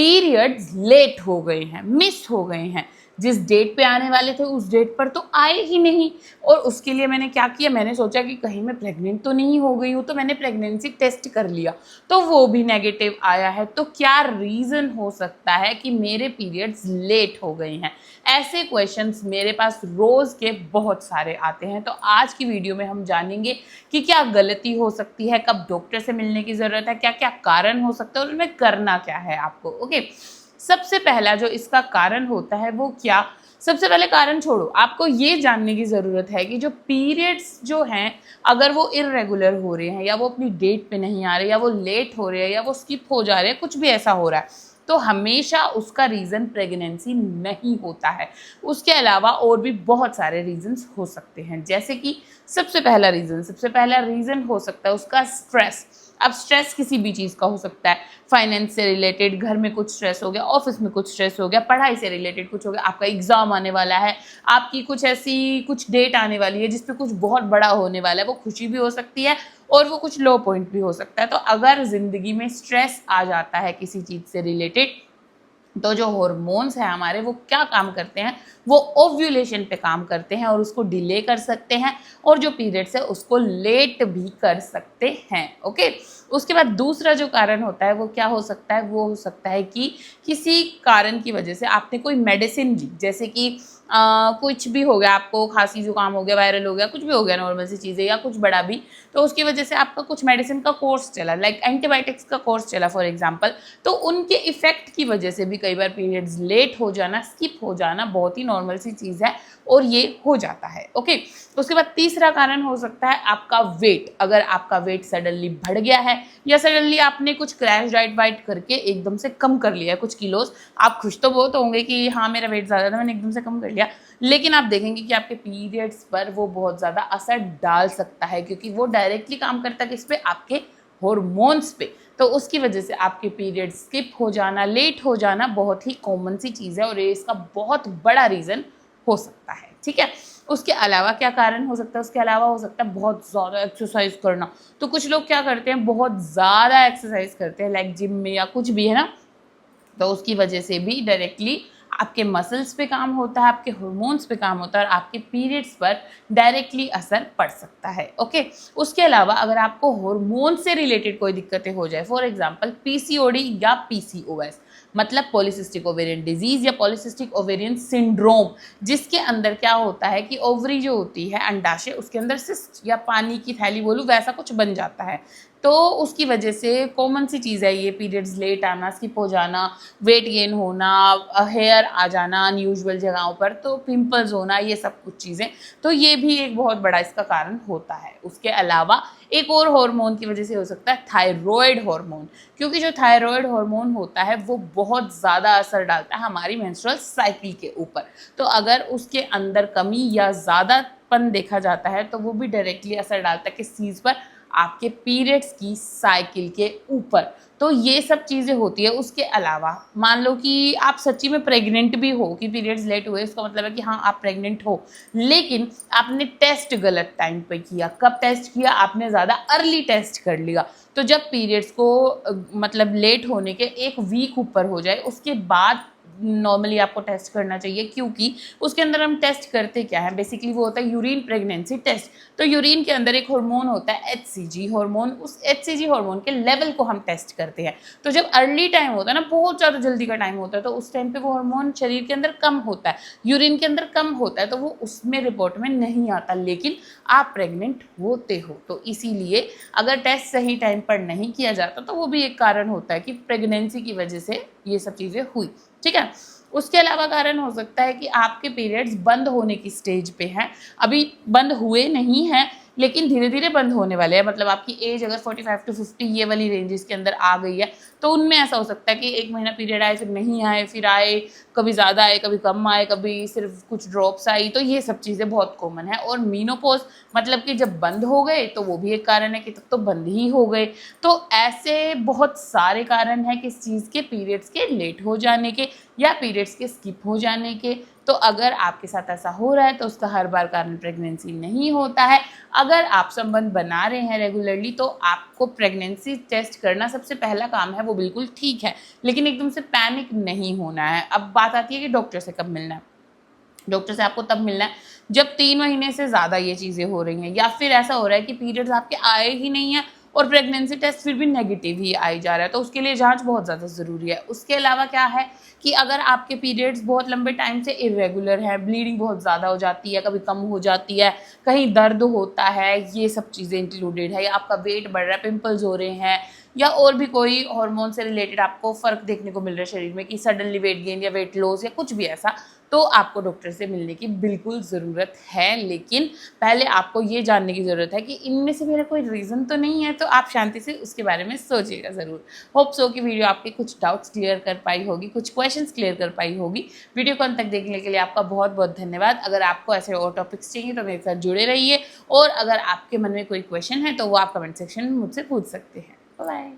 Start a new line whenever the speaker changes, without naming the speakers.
Periods late हो गए हैं, मिस हो गए हैं, जिस डेट पे आने वाले थे उस डेट पर तो आए ही नहीं। और उसके लिए मैंने क्या किया, मैंने सोचा कि कहीं मैं प्रेग्नेंट तो नहीं हो गई हूँ, तो मैंने प्रेगनेंसी टेस्ट कर लिया, तो वो भी नेगेटिव आया है। तो क्या रीज़न हो सकता है कि मेरे पीरियड्स लेट हो गए हैं? ऐसे क्वेश्चंस मेरे पास रोज़ के बहुत सारे आते हैं। तो आज की वीडियो में हम जानेंगे कि क्या गलती हो सकती है, कब डॉक्टर से मिलने की ज़रूरत है, क्या क्या कारण हो सकता है और उनमें करना क्या है आपको। ओके, सबसे पहला जो इसका कारण होता है वो क्या, सबसे पहले कारण छोड़ो, आपको ये जानने की ज़रूरत है कि जो पीरियड्स जो हैं, अगर वो इरेगुलर हो रहे हैं या वो अपनी डेट पे नहीं आ रहे या वो लेट हो रहे हैं या वो स्किप हो जा रहे हैं, कुछ भी ऐसा हो रहा है, तो हमेशा उसका रीज़न प्रेगनेंसी नहीं होता है। उसके अलावा और भी बहुत सारे रीजंस हो सकते हैं, जैसे कि सबसे पहला रीज़न हो सकता है उसका स्ट्रेस। अब स्ट्रेस किसी भी चीज़ का हो सकता है, फाइनेंस से रिलेटेड, घर में कुछ स्ट्रेस हो गया, ऑफिस में कुछ स्ट्रेस हो गया, पढ़ाई से रिलेटेड कुछ हो गया, आपका एग्जाम आने वाला है, आपकी कुछ ऐसी कुछ डेट आने वाली है जिसपे कुछ बहुत बड़ा होने वाला है, वो खुशी भी हो सकती है और वो कुछ लो पॉइंट भी हो सकता है। तो अगर ज़िंदगी में स्ट्रेस आ जाता है किसी चीज़ से रिलेटेड, तो जो हॉर्मोन्स हैं हमारे वो क्या काम करते हैं, वो ओव्यूलेशन पे काम करते हैं और उसको डिले कर सकते हैं, और जो पीरियड्स है उसको लेट भी कर सकते हैं। ओके, उसके बाद दूसरा जो कारण होता है वो क्या हो सकता है, वो हो सकता है कि किसी कारण की वजह से आपने कोई मेडिसिन ली, जैसे कि कुछ भी हो गया, आपको खांसी जुकाम हो गया, वायरल हो गया, कुछ भी हो गया, नॉर्मल सी चीज़ें या कुछ बड़ा भी, तो उसकी वजह से आपका कुछ मेडिसिन का कोर्स चला, लाइक एंटीबायोटिक्स का कोर्स चला फॉर एग्जांपल, तो उनके इफेक्ट की वजह से भी कई बार पीरियड्स लेट हो जाना, स्किप हो जाना बहुत ही नॉर्मल सी चीज़ है और ये हो जाता है। ओके, उसके बाद तीसरा कारण हो सकता है आपका वेट। अगर आपका वेट सडनली बढ़ गया है या सडनली आपने कुछ क्रैश डाइट वाइट करके एकदम से कम कर लिया है कुछ किलोज, आप खुश तो बहुत होंगे कि हाँ मेरा वेट ज़्यादा था, मैंने एकदम से कम कर लिया, लेकिन आप देखेंगे कि आपके पीरियड्स पर वो बहुत ज़्यादा असर डाल सकता है, क्योंकि वो डायरेक्टली काम करता है किस पे, आपके हॉर्मोन्स पे। तो उसकी वजह से आपके पीरियड स्किप हो जाना, लेट हो जाना बहुत ही कॉमन सी चीज़ है और ये इसका बहुत बड़ा रीज़न हो सकता है। ठीक है, उसके अलावा क्या कारण हो सकता है, उसके अलावा हो सकता है बहुत ज़्यादा एक्सरसाइज करना। तो कुछ लोग क्या करते हैं, बहुत ज़्यादा एक्सरसाइज करते हैं, लाइक जिम में या कुछ भी है ना, तो उसकी वजह से भी डायरेक्टली आपके मसल्स पे काम होता है, आपके हॉर्मोन्स पे काम होता है और आपके पीरियड्स पर डायरेक्टली असर पड़ सकता है। ओके, उसके अलावा अगर आपको हॉर्मोन से रिलेटेड कोई दिक्कतें हो जाए, फॉर एग्जांपल पीसीओडी या पीसीओएस, मतलब पॉलीसिस्टिक ओवेरियन डिजीज या पॉलीसिस्टिक ओवेरियन सिंड्रोम, जिसके अंदर क्या होता है कि ओवरी जो होती है, अंडाशय, उसके अंदर सिस्ट या पानी की थैली बोलूँ वैसा कुछ बन जाता है। तो उसकी वजह से कॉमन सी चीज़ है ये, पीरियड्स लेट आना, स्किप हो जाना, वेट गेन होना, हेयर आ जाना अनयूजुअल जगहों पर, तो पिंपल्स होना, ये सब कुछ चीज़ें, तो ये भी एक बहुत बड़ा इसका कारण होता है। उसके अलावा एक और हार्मोन की वजह से हो सकता है थायराइड हार्मोन, क्योंकि जो थायराइड हार्मोन होता है वो बहुत ज़्यादा असर डालता है हमारी मेंस्ट्रुअल साइकिल के ऊपर। तो अगर उसके अंदर कमी या ज़्यादापन देखा जाता है तो वो भी डायरेक्टली असर डालता है किस चीज़ पर, आपके पीरियड्स की साइकिल के ऊपर। तो ये सब चीज़ें होती है। उसके अलावा मान लो कि आप सच्ची में प्रेग्नेंट भी हो, कि पीरियड्स लेट हुए, इसका मतलब है कि हाँ आप प्रेग्नेंट हो, लेकिन आपने टेस्ट गलत टाइम पे किया। कब टेस्ट किया, आपने ज़्यादा अर्ली टेस्ट कर लिया। तो जब पीरियड्स को मतलब लेट होने के एक वीक ऊपर हो जाए, उसके बाद नॉर्मली आपको टेस्ट करना चाहिए, क्योंकि उसके अंदर हम टेस्ट करते क्या है, बेसिकली वो होता है यूरिन प्रेगनेंसी टेस्ट। तो यूरिन के अंदर एक हार्मोन होता है एचसीजी हार्मोन, उस एचसीजी हार्मोन के लेवल को हम टेस्ट करते हैं। तो जब अर्ली टाइम होता है ना, बहुत ज़्यादा जल्दी का टाइम होता है, तो उस टाइम पे वो हार्मोन शरीर के अंदर कम होता है, यूरिन के अंदर कम होता है, तो वो उसमें रिपोर्ट में नहीं आता, लेकिन आप प्रेग्नेंट होते हो। तो इसीलिए अगर टेस्ट सही टाइम पर नहीं किया जाता तो वो भी एक कारण होता है कि प्रेगनेंसी की वजह से ये सब चीज़ें हुई। ठीक है, उसके अलावा कारण हो सकता है कि आपके पीरियड्स बंद होने की स्टेज पे हैं, अभी बंद हुए नहीं हैं लेकिन धीरे धीरे बंद होने वाले हैं। मतलब आपकी एज अगर 45 to 50 ये वाली रेंजेस के अंदर आ गई है, तो उनमें ऐसा हो सकता है कि एक महीना पीरियड आए, फिर नहीं आए, फिर आए, कभी ज़्यादा आए, कभी कम आए, कभी सिर्फ कुछ ड्रॉप्स आई। तो ये सब चीज़ें बहुत कॉमन है। और मीनोपॉज मतलब कि जब बंद हो गए, तो वो भी एक कारण है कि तब तो बंद ही हो गए। तो ऐसे बहुत सारे कारण हैं किस चीज़ के, पीरियड्स के लेट हो जाने के या पीरियड्स के स्किप हो जाने के। तो अगर आपके साथ ऐसा हो रहा है तो उसका हर बार कारण प्रेगनेंसी नहीं होता है। अगर आप संबंध बना रहे हैं रेगुलरली तो आपको प्रेगनेंसी टेस्ट करना सबसे पहला काम है, वो बिल्कुल ठीक है, लेकिन एकदम से पैनिक नहीं होना है। अब बात आती है कि डॉक्टर से कब मिलना है। डॉक्टर से आपको तब मिलना है जब 3 महीने से ज़्यादा ये चीज़ें हो रही हैं, या फिर ऐसा हो रहा है कि पीरियड्स आपके आए ही नहीं हैं और प्रेगनेंसी टेस्ट फिर भी नेगेटिव ही आई जा रहा है, तो उसके लिए जांच बहुत ज़्यादा ज़रूरी है। उसके अलावा क्या है कि अगर आपके पीरियड्स बहुत लंबे टाइम से इरेगुलर है, ब्लीडिंग बहुत ज़्यादा हो जाती है, कभी कम हो जाती है, कहीं दर्द होता है, ये सब चीज़ें इंक्लूडेड है, या आपका वेट बढ़ रहा है, पिंपल्स हो रहे हैं, या और भी कोई हार्मोन से रिलेटेड आपको फ़र्क देखने को मिल रहा है शरीर में कि सडनली वेट गेन या वेट लॉस या कुछ भी ऐसा, तो आपको डॉक्टर से मिलने की बिल्कुल ज़रूरत है। लेकिन पहले आपको ये जानने की ज़रूरत है कि इनमें से मेरा कोई रीज़न तो नहीं है, तो आप शांति से उसके बारे में सोचिएगा ज़रूर। होप सो कि वीडियो आपके कुछ डाउट्स क्लियर कर पाई होगी, कुछ क्वेश्चंस क्लियर कर पाई होगी। वीडियो को अंत तक देखने के लिए आपका बहुत बहुत धन्यवाद। अगर आपको ऐसे और टॉपिक्स चाहिए तो मेरे साथ जुड़े रहिए, और अगर आपके मन में कोई क्वेश्चन है तो वो आप कमेंट सेक्शन में मुझसे पूछ सकते हैं। बाय।